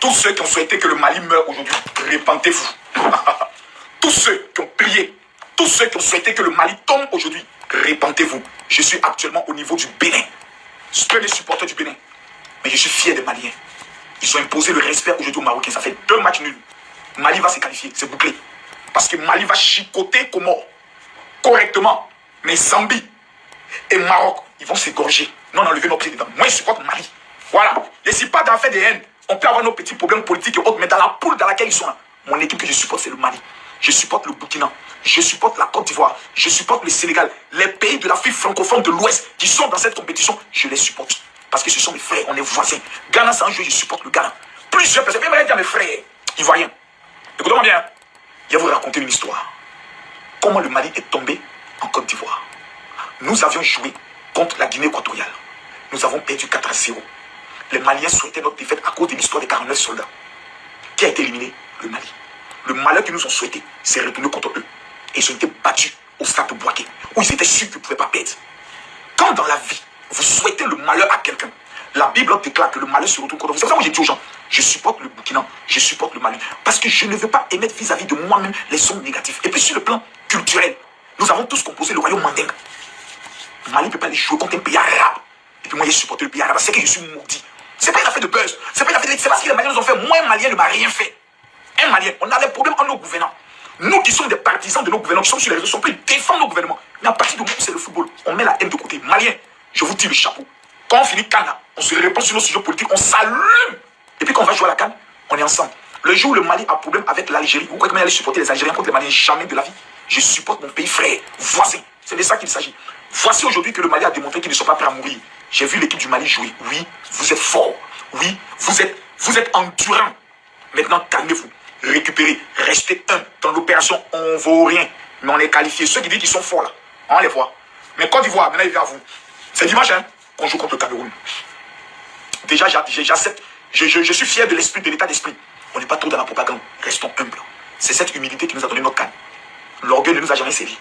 Tous ceux qui ont souhaité que le Mali meure aujourd'hui, répentez-vous. Tous ceux qui ont prié, tous ceux qui ont souhaité que le Mali tombe aujourd'hui, répentez-vous. Je suis actuellement au niveau du Bénin. Je suis les supporters du Bénin. Mais je suis fier des Maliens. Ils ont imposé le respect aujourd'hui aux Marocains. Ça fait 2 matchs nuls. Mali va se qualifier, c'est bouclé. Parce que Mali va chicoter Comores correctement. Mais Zambie et Maroc, ils vont s'égorger. Non, enlever nos pieds dedans. Moi, je supporte Mali. Voilà. Et si pas d'en faire des haines, on peut avoir nos petits problèmes politiques et autres, mais dans la poule dans laquelle ils sont là, mon équipe que je supporte, c'est le Mali. Je supporte le Burkina. Je supporte la Côte d'Ivoire. Je supporte le Sénégal. Les pays de l'Afrique francophone de l'Ouest qui sont dans cette compétition, je les supporte. Parce que ce sont mes frères, on est voisins. Ghana, c'est un jeu, je supporte le Ghana. Plusieurs personnes, j'aimerais dire mes frères, ivoiriens. Écoutez-moi bien. Je vais vous raconter une histoire. Comment le Mali est tombé en Côte d'Ivoire. Nous avions joué contre la Guinée équatoriale. Nous avons perdu 4-0. Les Maliens souhaitaient notre défaite à cause de l'histoire des 49 soldats. Qui a été éliminé? Le Mali. Le malheur qu'ils nous ont souhaité, c'est retourné contre eux. Et ils ont été battus au stade de Boaké, où ils étaient sûrs qu'ils ne pouvaient pas perdre. Quand dans la vie, vous souhaitez le malheur à quelqu'un, la Bible déclare que le malheur se retourne contre vous. C'est pour ça que j'ai dit aux gens, je supporte le Burkina, je supporte le Mali. Parce que je ne veux pas émettre vis-à-vis de moi-même les ondes négatives. Et puis sur le plan culturel, nous avons tous composé le royaume mandingue. Le Mali ne peut pas aller jouer contre un pays arabe. Et puis moi, j'ai supporté le pays arabe. C'est que je suis maudit. C'est pas une affaire de buzz. C'est pas une affaire de... C'est parce que les Maliens nous ont fait. Moi, un Malien ne m'a rien fait. Un Malien, on a des problèmes en nos gouvernants. Nous qui sommes des partisans de nos gouvernants, qui sommes sur les réseaux, on peut défendre nos gouvernements. Mais à partir du moment où c'est le football, on met la haine de côté. Malien, je vous tire le chapeau. Quand on finit Cannes, on se répond sur nos sujets politiques, on s'allume. Et puis quand on va jouer à la Cannes, on est ensemble. Le jour où le Mali a problème avec l'Algérie, vous croyez que je vais supporter les Algériens contre les Maliens? Jamais de la vie. Je supporte mon pays frère, voisin. C'est de ça qu'il s'agit. Voici aujourd'hui que le Mali a démontré qu'ils ne sont pas prêts à mourir. J'ai vu l'équipe du Mali jouer. Oui, vous êtes fort. Oui, vous êtes endurant. Maintenant, calmez-vous. Récupérez. Restez un. Dans l'opération, on ne vaut rien. Mais on est qualifiés. Ceux qui disent qu'ils sont forts là, on les voit. Mais Côte d'Ivoire, maintenant il vient à vous. C'est dimanche hein, qu'on joue contre le Cameroun. Déjà, j'accepte. Je suis fier de l'esprit, de l'état d'esprit. On n'est pas trop dans la propagande. Restons humbles. C'est cette humilité qui nous a donné notre canne. L'orgueil ne nous a jamais servi.